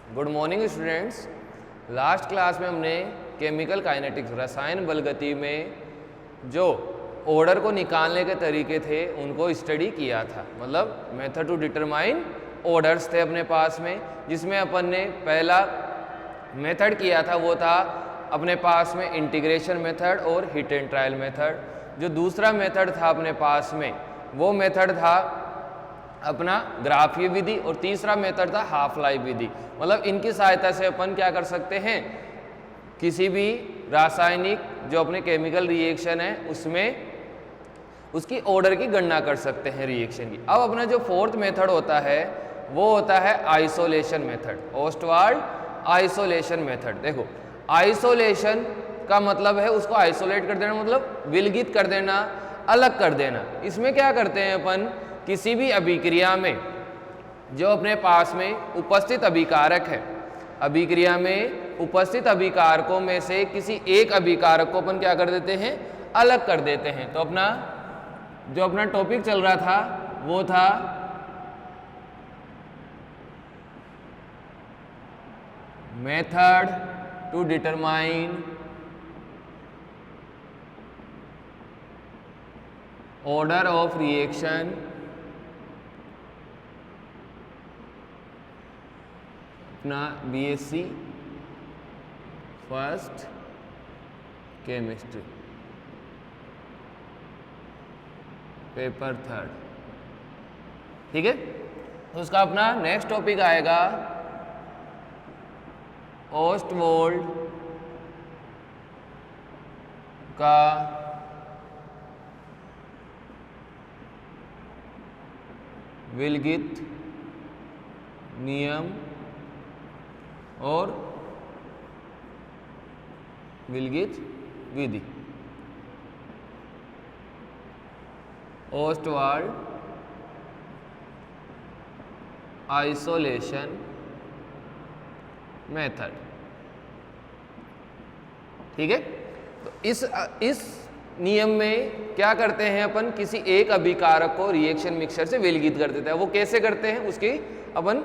Good morning students. Last class में हमने chemical kinetics रसायन बलगति में जो ऑर्डर को निकालने के तरीके थे उनको स्टडी किया था। मतलब मेथड टू डिटरमाइन ऑर्डर्स थे अपने पास में, जिसमें अपन ने पहला मेथड किया था वो था अपने पास में इंटीग्रेशन मेथड और हिट एंड ट्रायल मेथड। जो दूसरा मेथड था अपने पास में वो मेथड था अपना ग्राफीय विधि और तीसरा मेथड था हाफ लाइफ विधि। मतलब इनकी सहायता से अपन क्या कर सकते हैं, किसी भी रासायनिक जो अपने केमिकल रिएक्शन है उसमें उसकी ऑर्डर की गणना कर सकते हैं रिएक्शन की। अब अपना जो फोर्थ मेथड होता है वो होता है isolation method, Ostwald isolation method. देखो आइसोलेशन का मतलब है उसको आइसोलेट कर देना, मतलब विलगित कर देना, अलग कर देना। इसमें क्या करते हैं अपन, किसी भी अभिक्रिया में जो अपने पास में उपस्थित अभिकारक है, अभिक्रिया में उपस्थित अभिकारकों में से किसी एक अभिकारक को अपन क्या कर देते हैं, अलग कर देते हैं। तो अपना टॉपिक चल रहा था वो था method to determine order of reaction अपना BSc first chemistry paper 3rd। ठीक है, तो उसका अपना नेक्स्ट टॉपिक आएगा ओस्टवाल्ड का विलगित नियम और विलगित विधि। Ostwald isolation method. ठीक है, तो इस नियम में क्या करते हैं अपन, किसी एक अभिकारक को रिएक्शन मिक्सचर से विलगित कर देते हैं। वो कैसे करते हैं उसकी अपन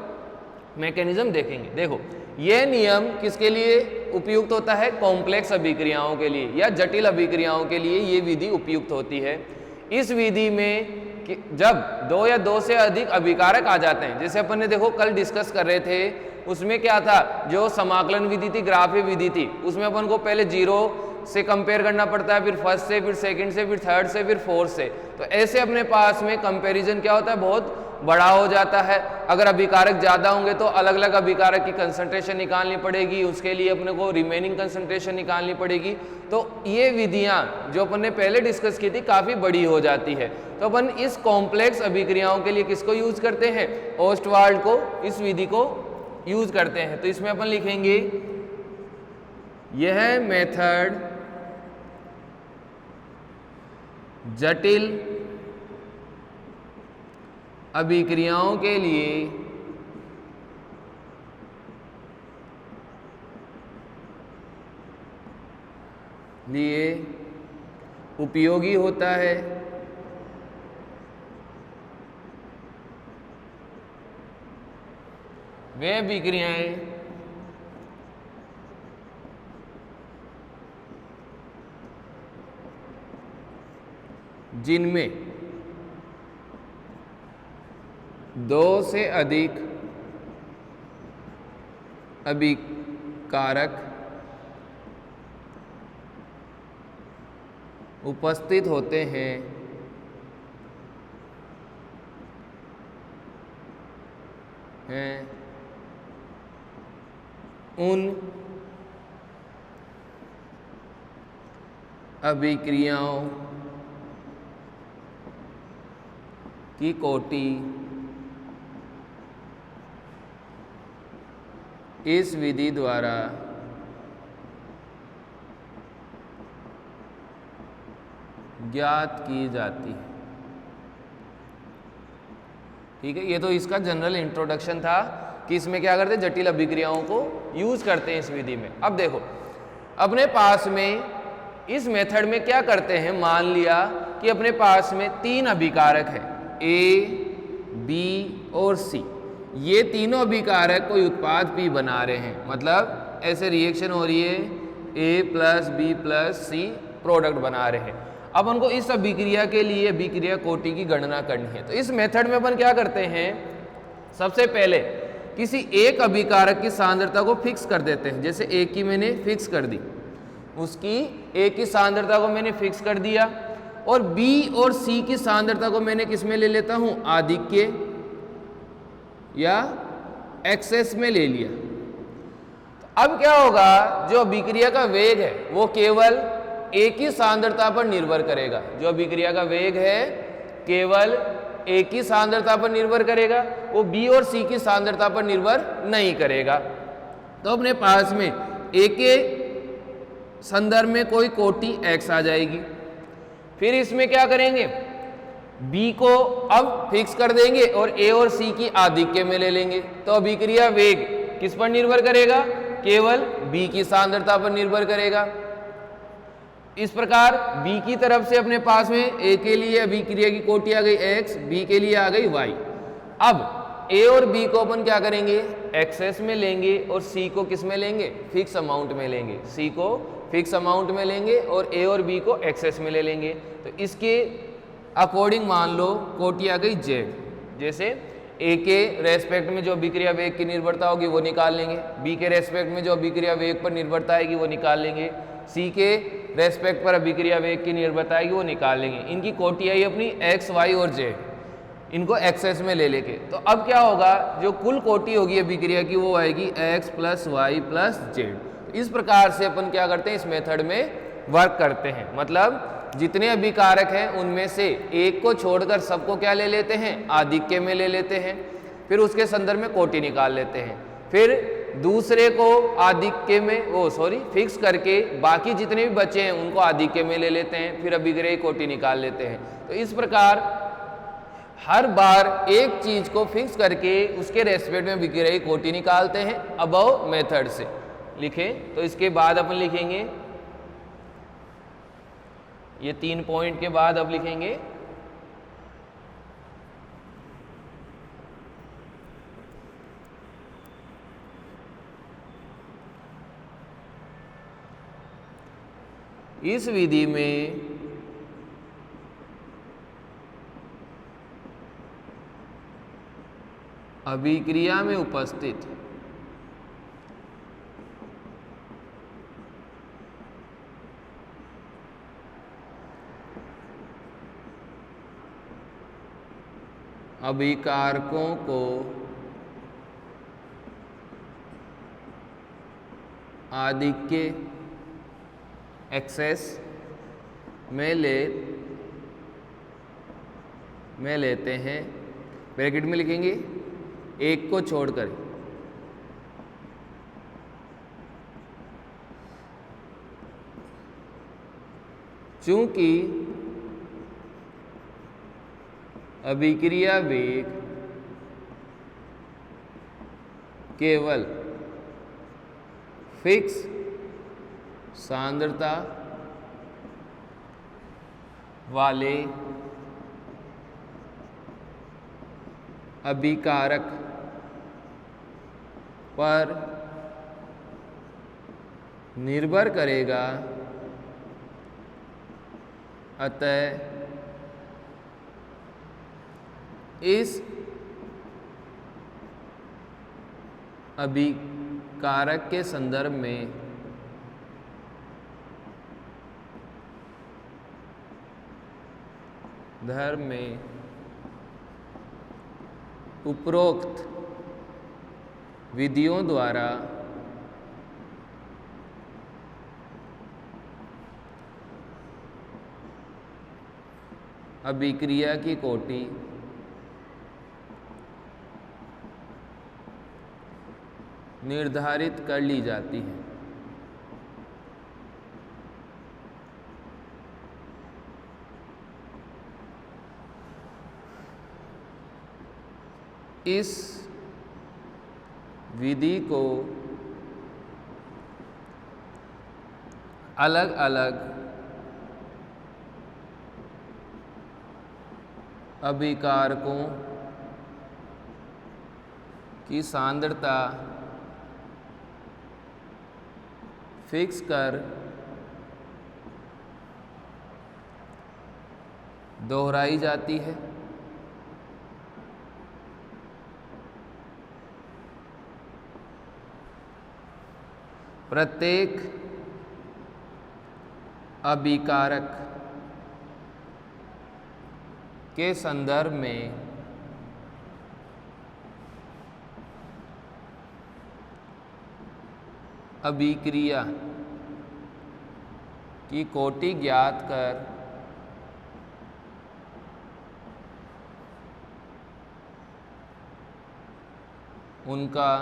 मैकेनिज्म देखेंगे। देखो यह नियम किसके लिए उपयुक्त होता है, कॉम्प्लेक्स अभिक्रियाओं के लिए या जटिल अभिक्रियाओं के लिए ये विधि उपयुक्त होती है। इस विधि में जब दो या दो से अधिक अभिकारक आ जाते हैं, जैसे अपन ने देखो कल डिस्कस कर रहे थे, उसमें क्या था, जो समाकलन विधि थी, ग्राफीय विधि थी, उसमें अपन को पहले 0 से कंपेयर करना पड़ता है, फिर फर्स्ट से, फिर सेकंड से, फिर थर्ड से, फिर फोर्थ से। तो ऐसे अपने पास में कंपैरिजन क्या होता है, बहुत बड़ा हो जाता है। अगर अभिकारक ज़्यादा होंगे तो अलग अलग अभिकारक की कंसंट्रेशन निकालनी पड़ेगी, उसके लिए अपने को रिमेनिंग कंसंट्रेशन निकालनी पड़ेगी। तो ये विधियाँ जो अपन ने पहले डिस्कस की थी काफ़ी बड़ी हो जाती है। तो अपन इस कॉम्प्लेक्स अभिक्रियाओं के लिए किसको यूज करते हैं, ओस्टवाल्ड को, इस विधि को यूज करते हैं। तो इसमें अपन लिखेंगे यह मेथड जटिल अभिक्रियाओं के लिए उपयोगी होता है। वे अभिक्रियाएं जिनमें 2 से अधिक अभिकारक उपस्थित होते हैं, उन अभिक्रियाओं की कोटि इस विधि द्वारा ज्ञात की जाती है। ठीक है, ये तो इसका जनरल इंट्रोडक्शन था कि इसमें क्या करते हैं, जटिल अभिक्रियाओं को यूज करते हैं इस विधि में। अब देखो अपने पास में इस मेथड में क्या करते हैं, मान लिया कि अपने पास में 3 अभिकारक है A, B और C। ये तीनों अभिकारक कोई उत्पाद P बना रहे हैं, मतलब ऐसे रिएक्शन हो रही है, A plus B plus C product बना रहे हैं। अब उनको इस अभिक्रिया के लिए अभिक्रिया कोटि की गणना करनी है। तो इस मेथड में अपन क्या करते हैं, सबसे पहले किसी एक अभिकारक की सांद्रता को फिक्स कर देते हैं। जैसे A की मैंने फिक्स कर दी, उसकी A की सांद्रता को मैंने फिक्स कर दिया, और B और C की सांद्रता को मैंने किस में ले लेता हूं, आधिक्य या एक्सेस में ले लिया। तो अब क्या होगा, जो अभिक्रिया का वेग है वो केवल A की सांद्रता पर निर्भर करेगा। जो अभिक्रिया का वेग है केवल A की सांद्रता पर निर्भर करेगा, वो B और C की सांद्रता पर निर्भर नहीं करेगा। तो अपने पास में A के संदर्भ में कोई कोटि x आ जाएगी। फिर इसमें क्या करेंगे, B को अब फिक्स कर देंगे और A और C की आधिक्य में ले लेंगे। तो अभिक्रिया वेग किस पर निर्भर करेगा, केवल B की सांद्रता पर निर्भर करेगा। इस प्रकार B की तरफ से अपने पास में A के लिए अभिक्रिया की कोटि आ गई x, B के लिए आ गई y। अब A और B को अपन क्या करेंगे, एक्सेस में लेंगे और C को किस में लेंगे, फिक्स अमाउंट में लेंगे। C को फिक्स अमाउंट में लेंगे और A और B को एक्सेस में ले लेंगे। तो इसके अकॉर्डिंग मान लो कोटि आ गई z। जैसे A के रेस्पेक्ट में जो अभिक्रिया वेग की निर्भरता होगी वो निकाल लेंगे, B के रेस्पेक्ट में जो अभिक्रिया वेग पर निर्भरता आएगी वो निकाल लेंगे, C के रेस्पेक्ट पर अभिक्रिया वेग की निर्भरता आएगी वो निकाल लेंगे। इनकी कोटि आई अपनी x, y और z, इनको एक्सेस में ले लेके। तो अब क्या होगा, जो कुल कोटि होगी अभिक्रिया की वो आएगी x plus Y plus Z. इस प्रकार से अपन क्या करते हैं, इस मेथड में वर्क करते हैं। मतलब जितने अभिकारक हैं उनमें से एक को छोड़कर सबको क्या ले लेते हैं, आधिक्य में ले लेते हैं। फिर उसके संदर्भ में कोटि निकाल लेते हैं। फिर दूसरे को आधिक्य में फिक्स करके बाकी जितने भी बचे हैं उनको आधिक्य में ले लेते हैं, फिर अभिक्रिया कोटि निकाल लेते हैं। तो इस प्रकार हर बार एक चीज को फिक्स करके उसके रेस्पेक्ट में अभिक्रिया कोटि निकालते हैं अबव मेथड से। लिखें तो इसके बाद अपन लिखेंगे, ये 3 पॉइंट के बाद अब लिखेंगे इस विधि में अभिक्रिया में उपस्थित अभिकारकों को आधिक्य एक्सेस में लेते हैं। ब्रैकेट में लिखेंगे एक को छोड़कर, चूंकि अभिक्रिया वेग केवल फिक्स सांद्रता वाले अभिकारक पर निर्भर करेगा, अतः इस अभिकारक के संदर्भ में धर्म में उपरोक्त विधियों द्वारा अभिक्रिया की कोटि निर्धारित कर ली जाती है। इस विधि को अलग अलग अभिकारकों की सांद्रता फिक्स कर दोहराई जाती है। प्रत्येक अभिकारक के संदर्भ में अभिक्रिया की कोटि ज्ञात कर उनका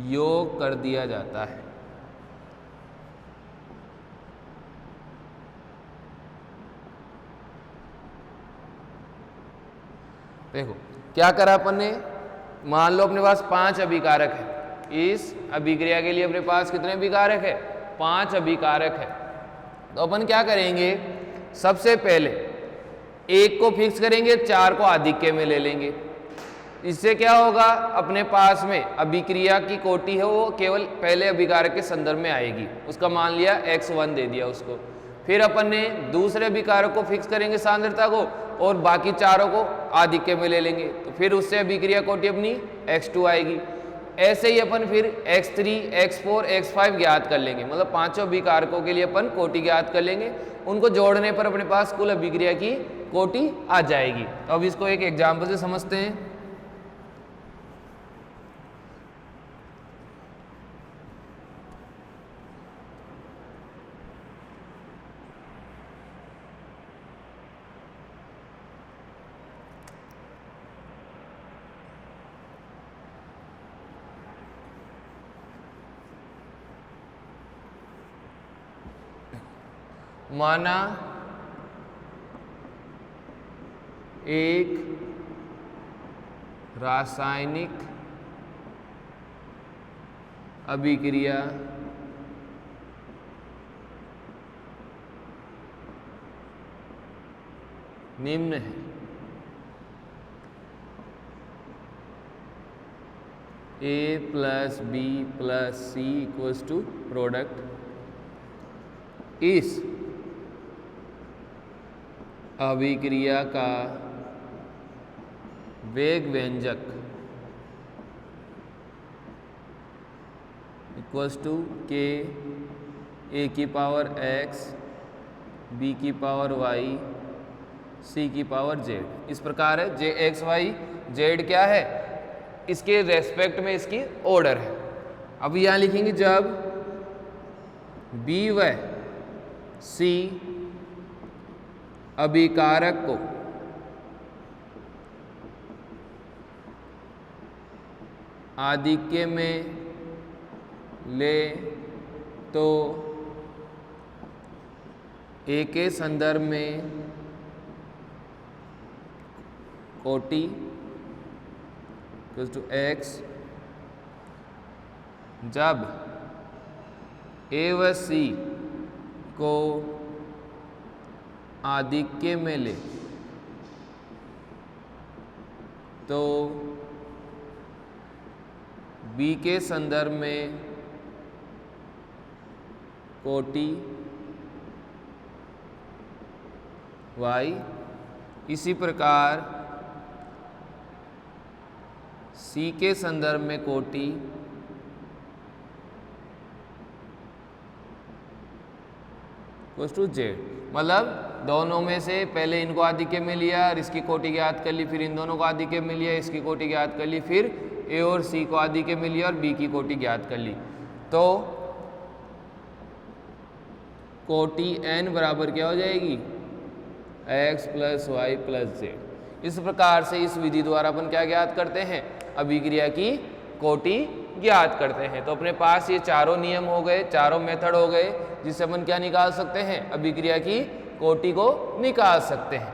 योग कर दिया जाता है। देखो क्या करा अपन ने, मान लो अपने पास 5 अभिकारक है। इस अभिक्रिया के लिए अपने पास कितने अभिकारक है? 5 अभिकारक है। तो अपन क्या करेंगे, सबसे पहले एक को फिक्स करेंगे, 4 को आधिक्य में ले लेंगे। इससे क्या होगा, अपने पास में अभिक्रिया की कोटि है वो केवल पहले अभिकारक के संदर्भ में आएगी। उसका मान लिया x1 दे दिया उसको। फिर अपन ने दूसरे अभिकारक को फिक्स करेंगे सांद्रता को, और बाकी चारों को आधिक्य में ले लेंगे। तो फिर उससे अभिक्रिया कोटि अपनी x2 आएगी। ऐसे ही अपन फिर x3, x4, x5 ज्ञात कर लेंगे। मतलब 5 अभिकारकों के लिए अपन कोटि ज्ञात कर लेंगे। उनको जोड़ने पर अपने पास कुल अभिक्रिया की कोटि आ जाएगी। तो अब इसको एक एग्जाम्पल से समझते हैं। माना एक रासायनिक अभिक्रिया निम्न है। A + B + C = product. इस अभिक्रिया का वेग व्यंजक K A⁴x B⁴y C⁴z इस प्रकार है। J⁴x⁴y⁴ क्या है, इसके रेस्पेक्ट में इसकी ऑर्डर है। अब यहाँ लिखेंगे जब B व C अभिकारक को आधिक्य में ले तो A के संदर्भ में कोटि x, जब A व C को आधिक्य में ले तो B के संदर्भ में कोटि y। इसी प्रकार C के संदर्भ में कोटि z। मतलब दोनों में से पहले इनको आधिक्य में लिया और इसकी कोटि ज्ञात कर ली, फिर इन दोनों को आधिक्य में लिया, इसकी कोटि ज्ञात कर ली, फिर A और C को आधिक्य में लिया और B की कोटि ज्ञात कर ली। तो कोटि n बराबर क्या हो जाएगी, x + y + z। इस प्रकार से इस विधि द्वारा अपन क्या ज्ञात करते हैं, अभिक्रिया की कोटि ज्ञात करते हैं। तो अपने पास ये चारों नियम हो गए, चारों मेथड हो गए, जिससे अपन क्या निकाल सकते हैं, अभिक्रिया की कोटि को निकाल सकते हैं।